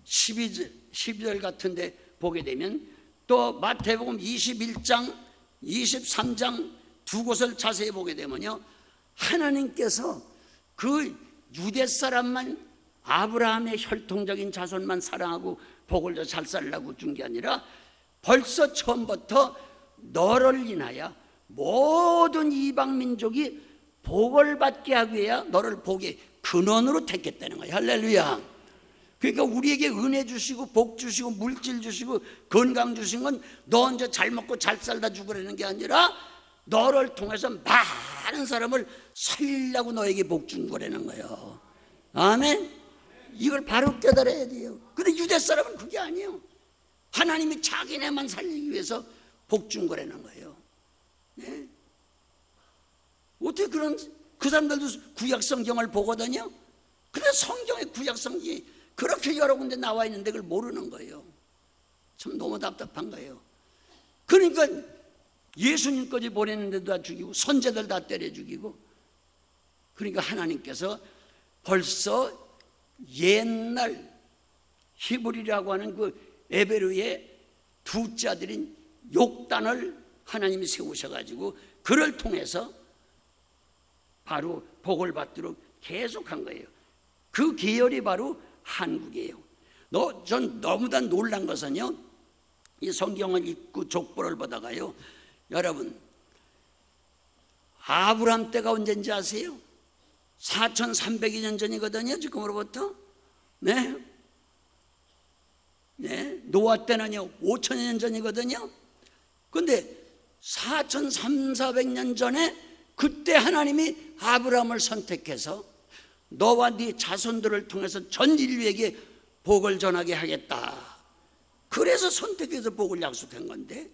Speaker 1: 12절 같은데 보게 되면, 또 마태복음 21장 23장 두 곳을 자세히 보게 되면요, 하나님께서 그 유대 사람만, 아브라함의 혈통적인 자손만 사랑하고 복을 더 잘 살라고 준 게 아니라 벌써 처음부터 너를 인하여 모든 이방 민족이 복을 받게 하기 위해 너를 복의 근원으로 택했다는 거예요. 할렐루야. 그러니까 우리에게 은혜 주시고 복 주시고 물질 주시고 건강 주신 건 너 혼자 잘 먹고 잘 살다 죽으라는 게 아니라 너를 통해서 많은 사람을 살리려고 너에게 복 준 거라는 거예요. 아멘. 이걸 바로 깨달아야 돼요. 근데 유대 사람은 그게 아니에요. 하나님이 자기네만 살리기 위해서 복 준 거라는 거예요. 네? 어떻게 그 사람들도 구약 성경을 보거든요. 근데 성경에 구약 성경이 그렇게 여러 군데 나와 있는데 그걸 모르는 거예요. 참 너무 답답한 거예요. 그러니까 예수님까지 보냈는데도 다 죽이고 선제들 다 때려 죽이고, 그러니까 하나님께서 벌써 옛날 히브리라고 하는 그 에베르의 두째 아들인 욕단을 하나님이 세우셔가지고 그를 통해서 바로 복을 받도록 계속한 거예요. 그 계열이 바로 한국이에요. 전 너무나 놀란 것은요, 이 성경을 읽고 족보를 보다가요, 여러분 아브람 때가 언제인지 아세요? 4300년 전이거든요, 지금으로부터. 네. 노아 때는요 5000년 전이거든요. 근데 4300~400년 전에 그때 하나님이 아브람을 선택해서 너와 네 자손들을 통해서 전 인류에게 복을 전하게 하겠다. 그래서 선택해서 복을 약속한 건데,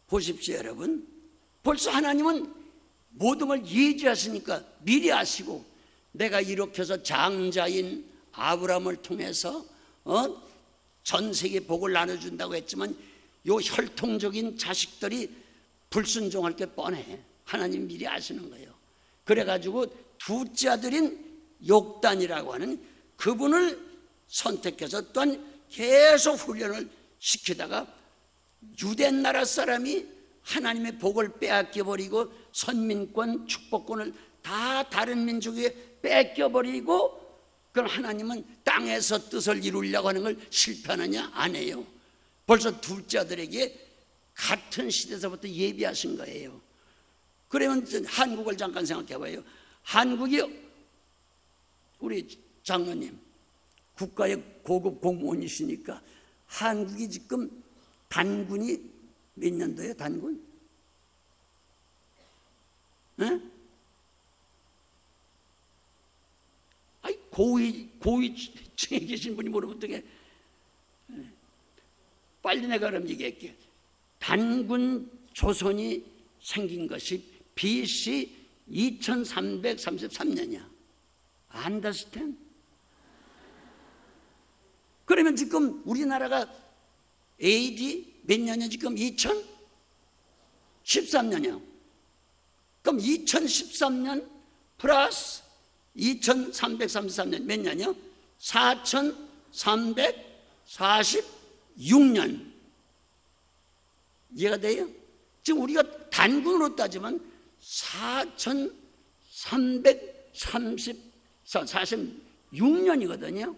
Speaker 1: 보십시오 여러분. 벌써 하나님은 모든 걸 예지하시니까 미리 아시고, 내가 이렇게 해서 장자인 아브람을 통해서 전 세계 복을 나눠준다고 했지만 요 혈통적인 자식들이 불순종할 게 뻔해. 하나님 미리 아시는 거예요. 그래가지고 두째 아들인 욕단이라고 하는 그분을 선택해서 또한 계속 훈련을 시키다가 유대 나라 사람이 하나님의 복을 빼앗겨버리고 선민권, 축복권을 다 다른 민족에게 뺏겨버리고, 그럼 하나님은 땅에서 뜻을 이루려고 하는 걸 실패하느냐? 안 해요. 벌써 둘째 아들에게 같은 시대에서부터 예비하신 거예요. 그러면 한국을 잠깐 생각해 봐요. 한국이, 우리 장로님 국가의 고급 공무원이시니까 한국이 지금 단군이 몇 년도예요? 단군? 네? 아이 고위층에 계신 분이 모르면 어떻게? 빨리 내가 그럼 얘기할게. 단군 조선이 생긴 것이 BC 2333년이야. Understand? 그러면 지금 우리나라가 AD 몇 년이야? 지금 2013년이요. 그럼 2013년 플러스 2333년 몇 년이요? 4346년. 이해가 돼요? 지금 우리가 단군으로 따지면 4346년이거든요.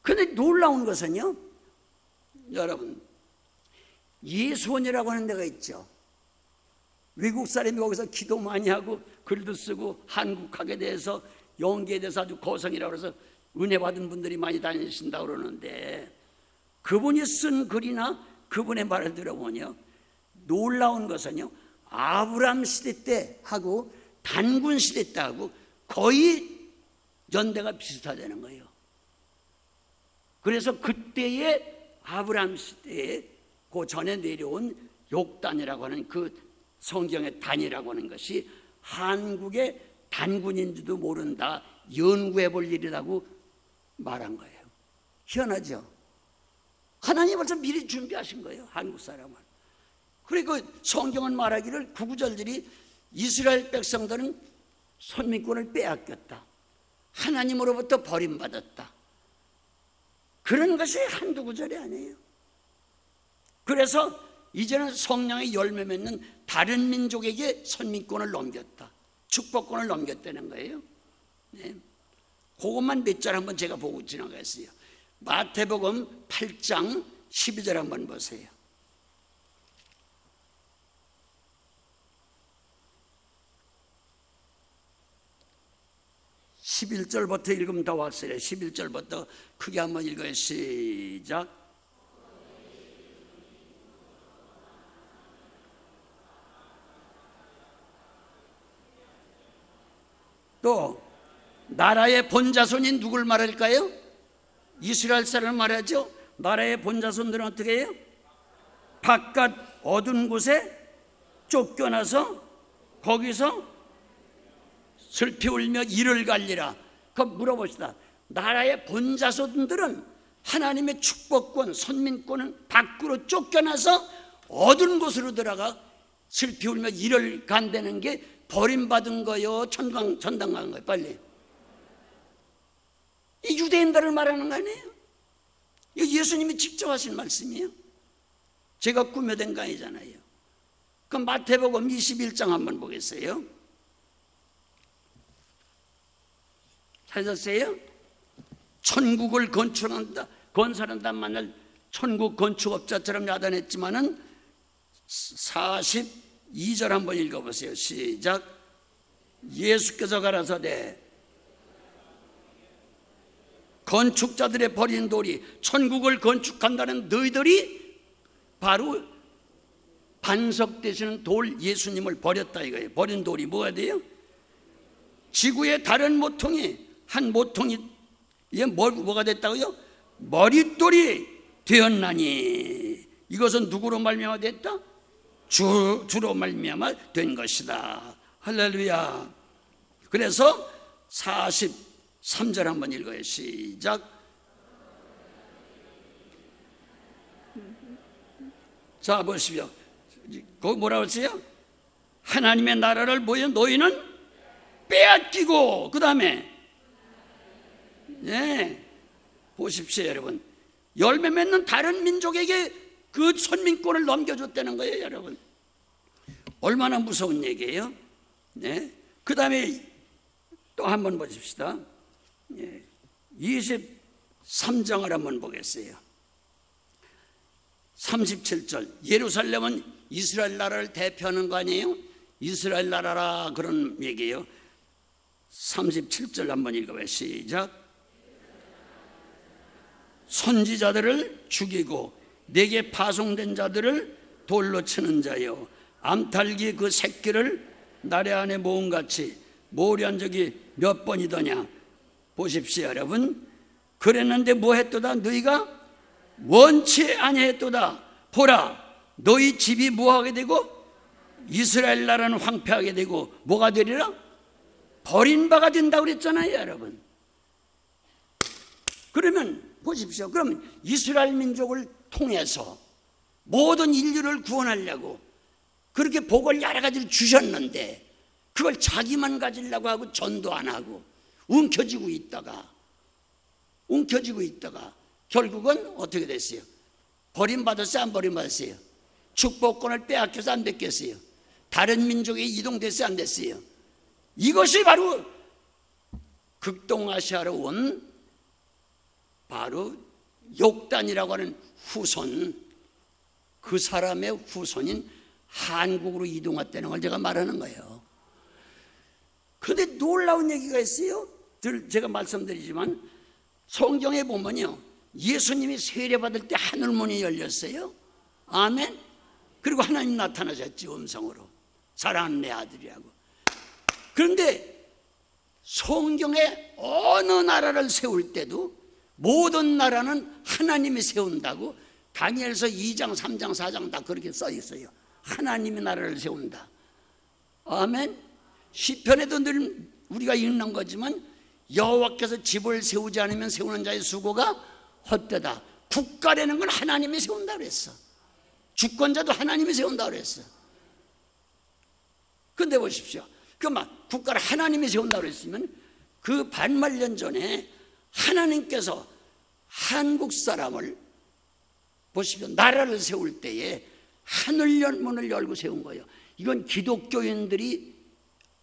Speaker 1: 그런데 놀라운 것은요, 여러분, 예수원이라고 하는 데가 있죠. 외국 사람이 거기서 기도 많이 하고 글도 쓰고 한국학에 대해서, 영계에 대해서 아주 거성이라고 해서 은혜 받은 분들이 많이 다니신다고 그러는데, 그분이 쓴 글이나 그분의 말을 들어보면요, 놀라운 것은요, 아브람 시대 때 하고 단군 시대 때 하고 거의 연대가 비슷하다는 거예요. 그래서 그때의 아브람 시대에 그 전에 내려온 욕단이라고 하는 그 성경의 단이라고 하는 것이 한국의 단군인지도 모른다, 연구해 볼 일이라고 말한 거예요. 희한하죠? 하나님이 벌써 미리 준비하신 거예요, 한국 사람을. 그리고 성경은 말하기를 구구절들이 이스라엘 백성들은 선민권을 빼앗겼다, 하나님으로부터 버림받았다, 그런 것이 한두 구절이 아니에요. 그래서 이제는 성령의 열매 맺는 다른 민족에게 선민권을 넘겼다, 축복권을 넘겼다는 거예요. 네. 그것만 몇 절 한번 제가 보고 지나가겠어요. 마태복음 8장 12절 한번 보세요. (11절부터) 읽으면 더 확실해요. 11절부터 크게 한번 읽어요. 시작. 또 나라의 본자손인 누굴 말할까요? 이스라엘 사람을 말하죠. 나라의 본자손들은 어떻게 해요? 바깥 어두운 곳에 쫓겨나서 거기서 슬피 울며 이를 갈리라. 그럼 물어봅시다. 나라의 본자손들은 하나님의 축복권, 선민권은 밖으로 쫓겨나서 어두운 곳으로 들어가 슬피 울며 이를 간다는 게 버림받은 거요, 전당 간 거예요. 빨리. 이 유대인들을 말하는 거 아니에요? 이거 예수님이 직접 하신 말씀이에요. 제가 꾸며댄 거 아니잖아요. 그럼 마태복음 21장 한번 보겠어요. 찾았어요? 천국을 건설한다 만날 천국 건축업자처럼 야단했지만은 42절 한번 읽어보세요. 시작. 예수께서 가라사대 건축자들의 버린 돌이 천국을 건축한다는 너희들이 바로 반석 되시는 돌 예수님을 버렸다 이거예요. 버린 돌이 뭐가 돼요? 지구의 다른 모퉁이 한 모퉁이 이게 뭐가 됐다고요? 머릿돌이 되었나니 이것은 누구로 말미암아 됐다? 주로 말미암아 된 것이다. 할렐루야. 그래서 43절 한번 읽어요. 시작. 자 보십시오. 거기 뭐라고 했어요? 하나님의 나라를 뭐예요? 너희는 빼앗기고 그 다음에 보십시오 여러분. 열매 맺는 다른 민족에게 그 선민권을 넘겨줬다는 거예요 여러분. 얼마나 무서운 얘기예요. 그 다음에 또 한번 보십시다. 23장을 한번 보겠어요. 37절. 예루살렘은 이스라엘 나라를 대표하는 거 아니에요? 이스라엘 나라라 그런 얘기예요. 37절 한번 읽어봐요. 시작. 선지자들을 죽이고 내게 파송된 자들을 돌로 치는 자요, 암탉이 그 새끼를 나래 안에 모음같이 모으려한 적이 몇 번이더냐. 보십시오 여러분. 그랬는데 뭐 했도다? 너희가 원치 아니했도다. 보라 너희 집이 뭐하게 되고 이스라엘 나라는 황폐하게 되고 뭐가 되리라? 버린 바가 된다고 그랬잖아요 여러분. 그러면 보십시오. 그러면 이스라엘 민족을 통해서 모든 인류를 구원하려고 그렇게 복을 여러 가지를 주셨는데 그걸 자기만 가지려고 하고 전도 안 하고 움켜쥐고 있다가 결국은 어떻게 됐어요? 버림받았어요? 안 버림받았어요? 축복권을 빼앗겨서 안 뺏겼어요? 다른 민족에 이동됐어요? 안 됐어요? 이것이 바로 극동아시아로 온 바로 욕단이라고 하는 후손, 그 사람의 후손인 한국으로 이동했다는 걸 제가 말하는 거예요. 그런데 놀라운 얘기가 있어요. 제가 말씀드리지만 성경에 보면요, 예수님이 세례받을 때 하늘문이 열렸어요. 아멘. 그리고 하나님 나타나셨지, 음성으로. 사랑하는 내 아들이라고. 그런데 성경에 어느 나라를 세울 때도 모든 나라는 하나님이 세운다고 다니엘서 2장 3장 4장 다 그렇게 써 있어요. 하나님의 나라를 세운다. 아멘. 시편에도 늘 우리가 읽는 거지만 여호와께서 집을 세우지 않으면 세우는 자의 수고가 헛되다. 국가라는 건 하나님이 세운다 그랬어. 주권자도 하나님이 세운다 그랬어. 근데 보십시오. 막 국가를 하나님이 세운다 그랬으면 그 반만년 전에 하나님께서 한국 사람을 보십시오. 나라를 세울 때에 하늘 문을 열고 세운 거예요. 이건 기독교인들이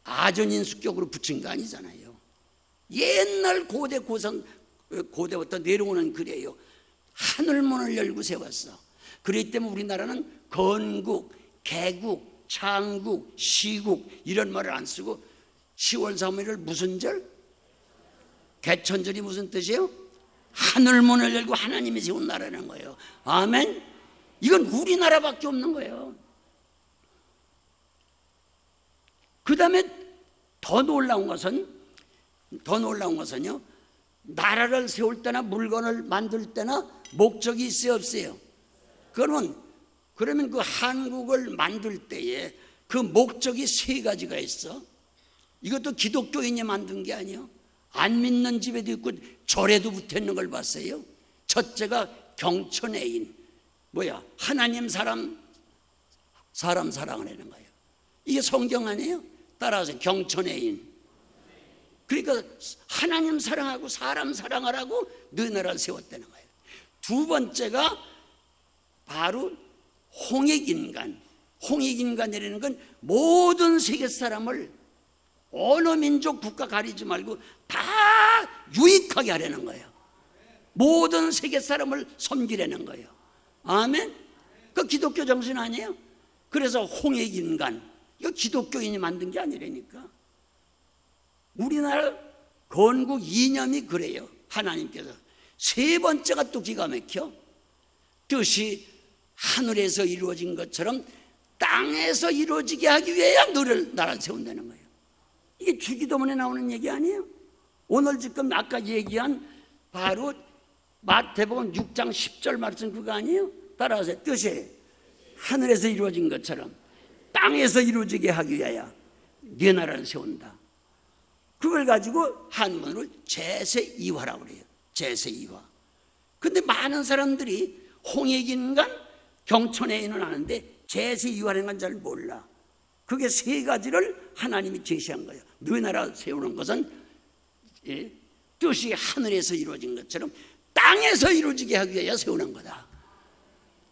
Speaker 1: 아전인수격으로 붙인 거 아니잖아요. 옛날 고대부터 내려오는 글이에요. 하늘 문을 열고 세웠어. 그렇기 때문에 우리나라는 건국, 개국, 창국, 시국 이런 말을 안 쓰고 10월 3일을 무슨 절? 개천절이 무슨 뜻이에요? 하늘문을 열고 하나님이 세운 나라라는 거예요. 아멘. 이건 우리나라밖에 없는 거예요. 그 다음에 더 놀라운 것은 더 놀라운 것은요, 나라를 세울 때나 물건을 만들 때나 목적이 있어요, 없어요? 그러면 그 한국을 만들 때에 그 목적이 세 가지가 있어. 이것도 기독교인이 만든 게 아니에요. 안 믿는 집에도 있고 절에도 붙어 있는 걸 봤어요. 첫째가 경천애인, 하나님 사람 사랑하는 거예요. 이게 성경 아니에요? 따라서 경천애인. 그러니까 하나님 사랑하고 사람 사랑하라고 너희 나라를 세웠다는 거예요. 두 번째가 바로 홍익인간. 홍익인간이라는 건 모든 세계 사람을 어느 민족 국가 가리지 말고 다 유익하게 하려는 거예요. 모든 세계 사람을 섬기려는 거예요. 아멘. 그 기독교 정신 아니에요? 그래서 홍익인간, 이거 기독교인이 만든 게 아니라니까. 우리나라 건국 이념이 그래요. 하나님께서. 세 번째가 또 기가 막혀. 뜻이 하늘에서 이루어진 것처럼 땅에서 이루어지게 하기 위해 너를 나라를 세운다는 거예요. 이게 주기도문에 나오는 얘기 아니에요? 오늘 지금 아까 얘기한 바로 마태복음 6장 10절 말씀 그거 아니에요? 따라하세요. 뜻이 하늘에서 이루어진 것처럼 땅에서 이루어지게 하기 위하여 네 나라를 세운다. 그걸 가지고 한문으로 제세이화라고 그래요. 제세이화. 근데 많은 사람들이 홍익인간, 경천애인은 아는데 제세이화라는 건 잘 몰라. 그게 세 가지를 하나님이 제시한 거예요. 너희 나라 세우는 것은 뜻이 하늘에서 이루어진 것처럼 땅에서 이루어지게 하기 위해 세우는 거다.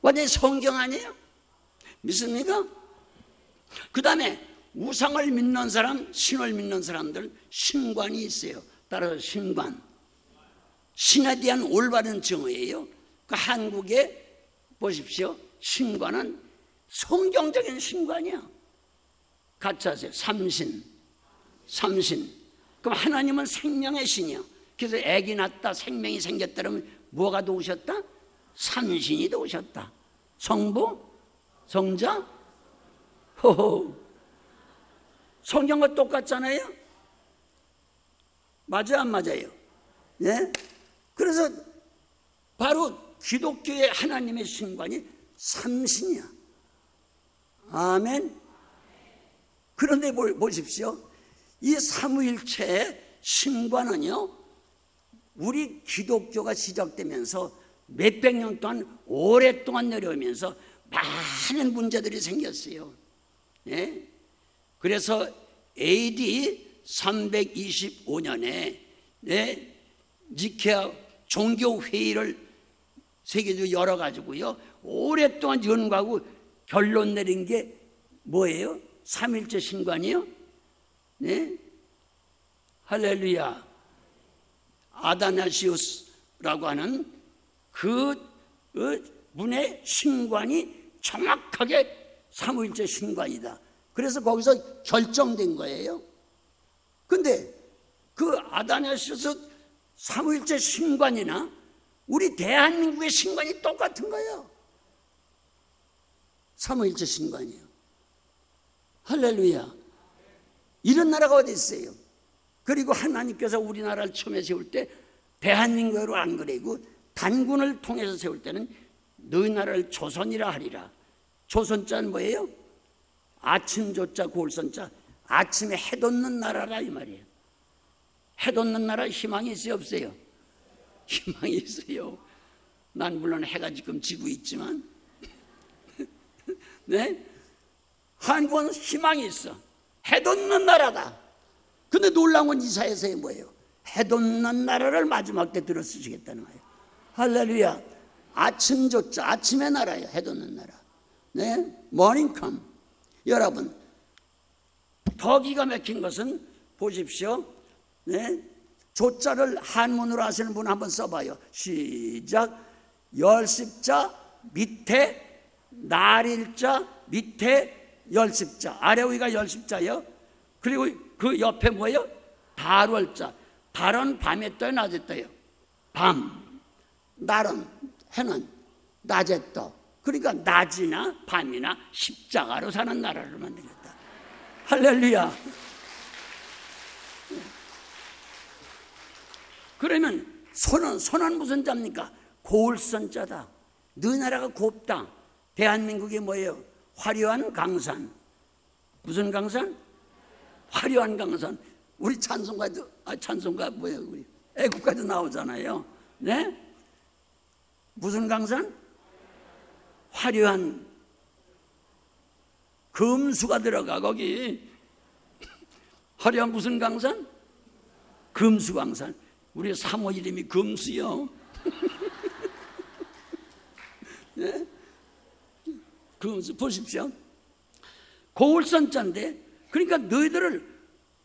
Speaker 1: 완전히 성경 아니에요? 믿습니까? 그 다음에 우상을 믿는 사람, 신을 믿는 사람들 신관이 있어요. 따라서 신관, 신에 대한 올바른 정의예요. 그 한국에 보십시오. 신관은 성경적인 신관이야. 같이 하세요. 삼신. 그럼 하나님은 생명의 신이야. 그래서 애기 낳았다, 생명이 생겼다 그러면 뭐가 도우셨다? 삼신이 도우셨다. 성부, 성자, 호호. 성경과 똑같잖아요. 맞아요, 안 맞아요? 네? 그래서 바로 기독교의 하나님의 신관이 삼신이야. 아멘. 그런데 보십시오. 이 삼위일체의 신관은요, 우리 기독교가 시작되면서 몇백 년 동안 오랫동안 내려오면서 많은 문제들이 생겼어요. 네? 그래서 AD 325년에 니케아 종교회의를 세계적으로 열어가지고요, 오랫동안 연구하고 결론 내린 게 뭐예요? 삼일체 신관이요? 네? 할렐루야. 아다나시우스라고 하는 그 분의 신관이 정확하게 삼위일체 신관이다. 그래서 거기서 결정된 거예요. 근데 그 아다나시우스 삼위일체 신관이나 우리 대한민국의 신관이 똑같은 거예요. 삼위일체 신관이에요. 할렐루야. 이런 나라가 어디 있어요? 그리고 하나님께서 우리나라를 처음에 세울 때 대한민국으로 안 그리고 단군을 통해서 세울 때는 너희 나라를 조선이라 하리라. 조선자는 뭐예요? 아침 조자 골선자, 아침에 해 돋는 나라라 이 말이에요. 해 돋는 나라 희망이 있어요, 없어요? 희망이 있어요. 난 물론 해가 지금 지고 있지만 네? 한국은 희망이 있어. 해 돋는 나라다. 근데 놀라운 건 이사야서에 뭐예요? 해 돋는 나라를 마지막 때 들어 쓰시겠다는 거예요. 할렐루야. 아침 조자, 아침의 나라예요. 해 돋는 나라. 네? morning come. 여러분, 더 기가 막힌 것은 보십시오. 네? 조자를 한문으로 하시는 분 한번 써봐요. 시작. 열십자 밑에 날일자 밑에 열십자, 아래 위가 열십자요. 그리고 그 옆에 뭐예요? 달월자. 달은 밤에 떠요, 낮에 떠요? 밤. 날은, 해는 낮에 떠. 그러니까 낮이나 밤이나 십자가로 사는 나라를 만들겠다. 할렐루야. 그러면 손은 무슨 자입니까? 고울선 자다. 너희 나라가 곱다. 대한민국이 뭐예요? 화려한 강산. 무슨 강산? 화려한 강산. 우리 찬송가 뭐예요? 우리 애국가도 나오잖아요. 네? 무슨 강산? 화려한 금수가 들어가 거기. 화려한 무슨 강산? 금수 강산. 우리 사모 이름이 금수요. 네? 금수 보십시오. 고울선자인데, 그러니까 너희들을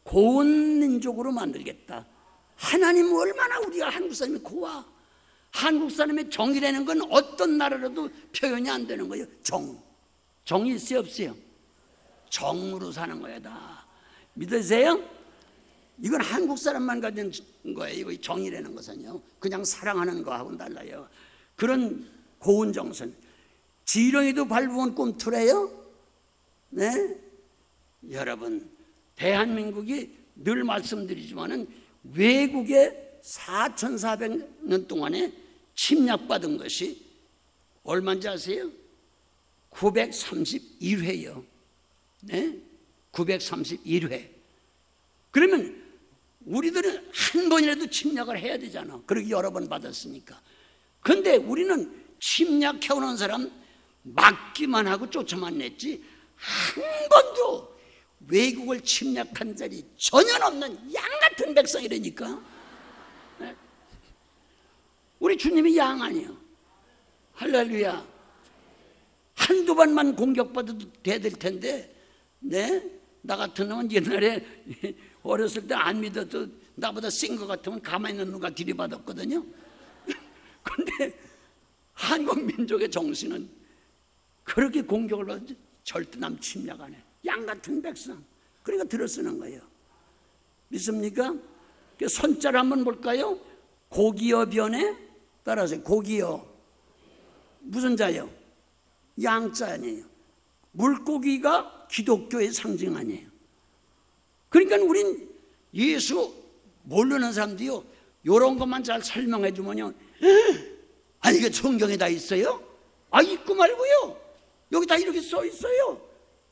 Speaker 1: 고운 민족으로 만들겠다. 하나님 얼마나 우리가 한국 사람이 고와. 한국 사람의 정이라는 건 어떤 나라라도 표현이 안 되는 거예요. 정이 있어요, 없어요? 정으로 사는 거야 다. 믿으세요? 이건 한국 사람만 가진 거예요. 이 정이라는 것은요, 그냥 사랑하는 거하고는 달라요. 그런 고운 정선. 지렁이도 밟으면 꿈틀어요? 네? 여러분, 대한민국이 늘 말씀드리지만은 외국의 4,400년 동안에 침략받은 것이 얼마인지 아세요? 931회요. 네? 931회. 그러면 우리들은 한 번이라도 침략을 해야 되잖아. 그렇게 여러 번 받았으니까. 그런데 우리는 침략해오는 사람 막기만 하고 쫓아만 냈지 한 번도 외국을 침략한 자리 전혀 없는 양 같은 백성이라니까. 네? 우리 주님이 양 아니에요. 할렐루야. 한두 번만 공격받아도 될 텐데, 네? 나 같은 놈은 옛날에 어렸을 때 안 믿어도 나보다 센 것 같으면 가만히 있는 누가 들이받았거든요. 그런데 한국 민족의 정신은 그렇게 공격을 받지 절대 남 침략 안 해. 양 같은 백성. 그러니까 들어쓰는 거예요. 믿습니까? 손자를 한번 볼까요? 고기어 변에 따라서 고기어 무슨 자요? 양자 아니에요. 물고기가 기독교의 상징 아니에요. 그러니까 우린 예수 모르는 사람들이요, 이런 것만 잘 설명해 주면요, 아니 이게 성경에 다 있어요? 아, 있고 말고요. 여기 다 이렇게 써 있어요.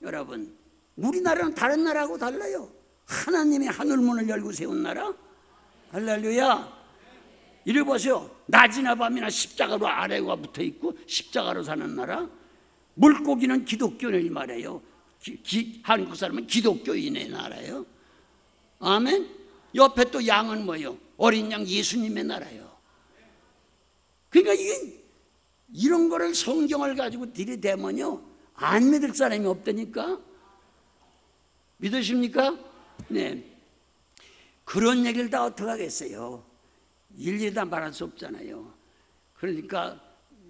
Speaker 1: 여러분, 우리나라는 다른 나라하고 달라요. 하나님이 하늘문을 열고 세운 나라. 할렐루야. 이리 보세요. 낮이나 밤이나 십자가로 아래가 붙어 있고 십자가로 사는 나라. 물고기는 기독교인을 말해요. 한국 사람은 기독교인의 나라예요. 아멘. 옆에 또 양은 뭐예요? 어린 양 예수님의 나라예요. 그러니까 이게 이런 거를 성경을 가지고 들이대면요, 안 믿을 사람이 없다니까. 믿으십니까? 네. 그런 얘기를 다 어떻게 하겠어요? 일일이 다 말할 수 없잖아요. 그러니까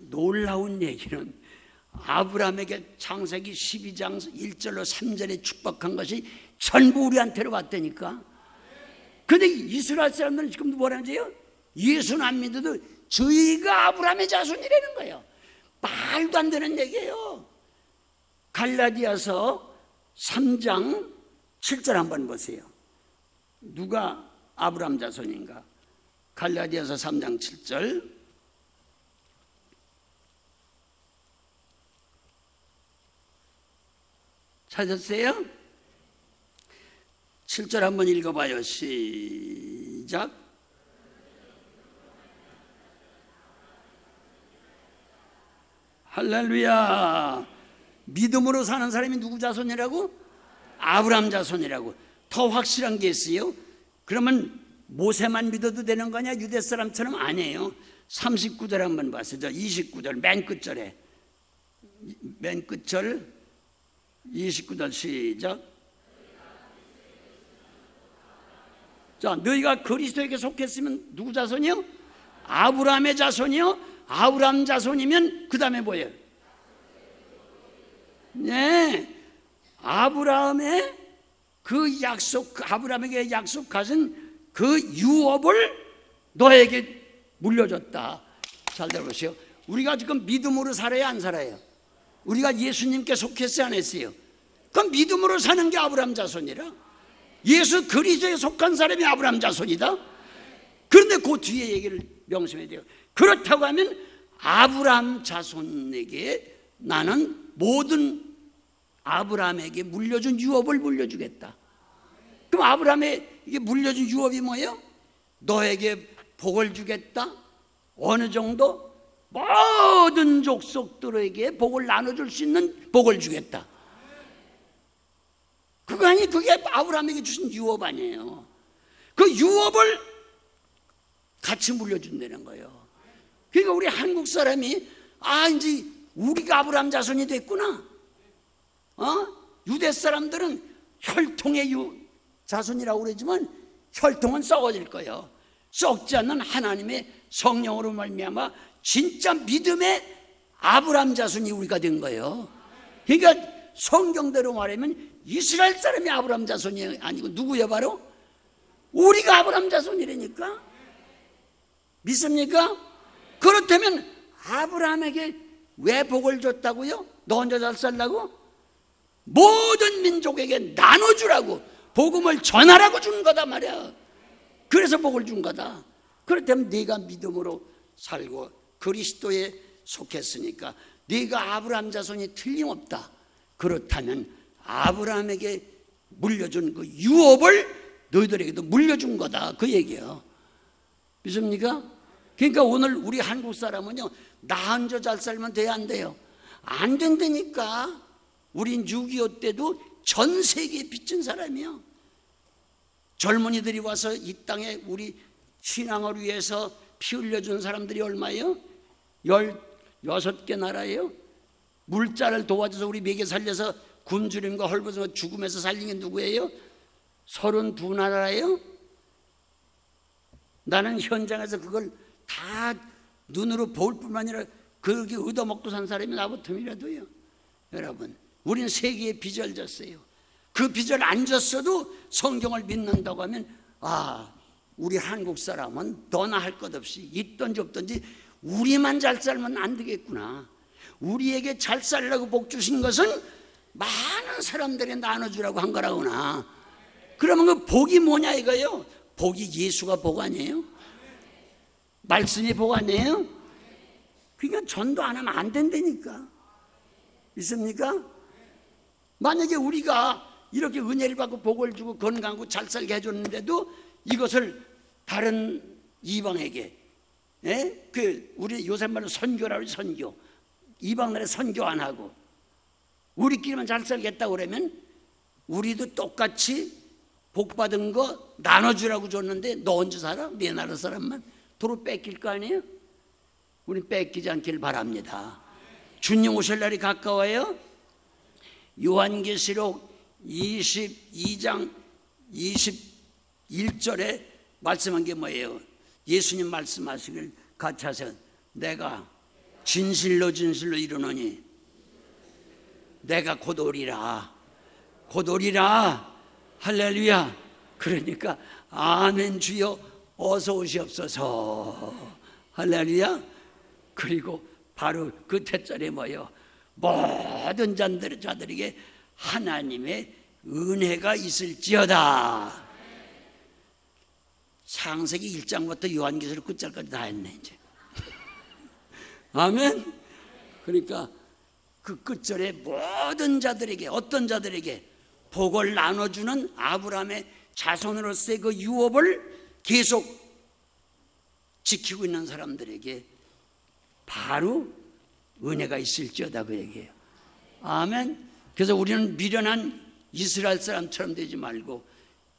Speaker 1: 놀라운 얘기는 아브라함에게 창세기 12장 1절로 3절에 축복한 것이 전부 우리한테로 왔다니까. 그런데 이스라엘 사람들은 지금 뭐라는지요? 예수는 안 믿어도 저희가 아브라함의 자손이라는 거예요. 말도 안 되는 얘기예요. 갈라디아서 3장 7절 한번 보세요. 누가 아브라함 자손인가? 갈라디아서 3장 7절. 찾았어요? 7절 한번 읽어봐요. 시작. 할렐루야. 믿음으로 사는 사람이 누구 자손이라고? 아브라함 자손이라고. 더 확실한 게 있어요. 그러면 모세만 믿어도 되는 거냐? 유대 사람처럼 아니에요. 39절 한번 봤어요. 29절 맨 끝절에, 맨 끝절 29절 시작. 자, 너희가 그리스도에게 속했으면 누구 자손이요? 아브라함의 자손이요. 아브라함 자손이면 그 다음에 뭐예요? 네, 아브라함의 그 약속, 아브라함에게 약속하신 그 유업을 너에게 물려줬다. 잘 들어보세요. 우리가 지금 믿음으로 살아야 안 살아요? 우리가 예수님께 속했어요, 안 했어요? 그럼 믿음으로 사는 게 아브라함 자손이라. 예수 그리스도에 속한 사람이 아브라함 자손이다. 그런데 그 뒤에 얘기를 명심해야 돼요. 그렇다고 하면 아브라함 자손에게 나는 모든 아브라함에게 물려준 유업을 물려주겠다. 그럼 아브라함에게 물려준 유업이 뭐예요? 너에게 복을 주겠다. 어느 정도? 모든 족속들에게 복을 나눠줄 수 있는 복을 주겠다. 그거 아니, 그게 아브라함에게 주신 유업 아니에요. 그 유업을 같이 물려준다는 거예요. 그러니까 우리 한국 사람이 이제 우리가 아브라함 자손이 됐구나. 유대 사람들은 혈통의 자손이라고 그러지만 혈통은 썩어질 거예요. 썩지 않는 하나님의 성령으로 말미암아 진짜 믿음의 아브라함 자손이 우리가 된 거예요. 그러니까 성경대로 말하면 이스라엘 사람이 아브라함 자손이 아니고 누구야? 바로 우리가 아브라함 자손이라니까. 믿습니까? 그렇다면 아브라함에게 왜 복을 줬다고요? 너 혼자 잘 살라고? 모든 민족에게 나눠주라고, 복음을 전하라고 준 거다 말이야. 그래서 복을 준 거다. 그렇다면 네가 믿음으로 살고 그리스도에 속했으니까 네가 아브라함 자손이 틀림없다. 그렇다면 아브라함에게 물려준 그 유업을 너희들에게도 물려준 거다, 그 얘기예요. 믿습니까? 그러니까 오늘 우리 한국 사람은요, 나 혼자 잘 살면 돼야 안 돼요? 안 된다니까. 우린 6.25 때도 전 세계에 비친 사람이요. 젊은이들이 와서 이 땅에 우리 신앙을 위해서 피 흘려준 사람들이 얼마예요? 16개 나라예요. 물자를 도와줘서 우리 먹여 살려서 굶주림과 헐벗은 죽음에서 살린 게 누구예요? 32나라예요. 나는 현장에서 그걸 다 눈으로 볼 뿐만 아니라 그렇게 얻어먹고 산 사람이 나부터이라도요. 여러분, 우리는 세계에 빚을 졌어요. 그 빚을 안 졌어도 성경을 믿는다고 하면 우리 한국 사람은 너나 할 것 없이 있든지 없든지 우리만 잘 살면 안 되겠구나. 우리에게 잘 살라고 복 주신 것은 많은 사람들에 나눠주라고 한 거라구나. 그러면 그 복이 뭐냐 이거요? 복이 예수가 복 아니에요? 말씀이 복 아니에요? 그러니까 전도 안 하면 안 된다니까. 있습니까? 만약에 우리가 이렇게 은혜를 받고 복을 주고 건강하고 잘 살게 해줬는데도 이것을 다른 이방에게, 우리 요새 말로 선교라고 선교, 이방 나라에 선교 안 하고 우리끼리만 잘 살겠다고 그러면 우리도 똑같이 복 받은 거 나눠주라고 줬는데 너 혼자 살아? 네 나라 사람만 도로 뺏길 거 아니에요? 우리 뺏기지 않길 바랍니다. 주님 오실 날이 가까워요. 요한계시록 22장 21절에 말씀한 게 뭐예요? 예수님 말씀하시길 같이 하세요. 내가 진실로 진실로 이르노니 내가 곧 오리라. 곧 오리라. 할렐루야. 그러니까 아멘 주여 어서 오시옵소서. 할렐루야. 그리고 바로 그 대절에 뭐예요? 모든 자들에게 하나님의 은혜가 있을지어다. 창세기 1장부터 요한계시록 끝절까지 다 했네 이제. 아멘. 그러니까 그 끝절에 모든 자들에게, 어떤 자들에게 복을 나눠주는 아브라함의 자손으로서의 그 유업을 계속 지키고 있는 사람들에게 바로 은혜가 있을지어다, 그 얘기예요. 아멘. 그래서 우리는 미련한 이스라엘 사람처럼 되지 말고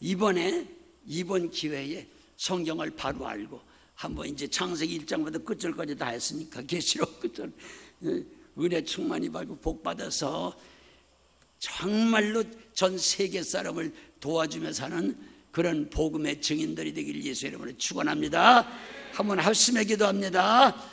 Speaker 1: 이번 기회에 성경을 바로 알고 한번 이제 창세기 1장부터 끝절까지 다 했으니까 계시록 끝절 은혜 충만히 받고 복 받아서 정말로 전 세계 사람을 도와주며 사는 그런 복음의 증인들이 되기를 예수 이름으로 축원합니다. 한번 합심해 기도합니다.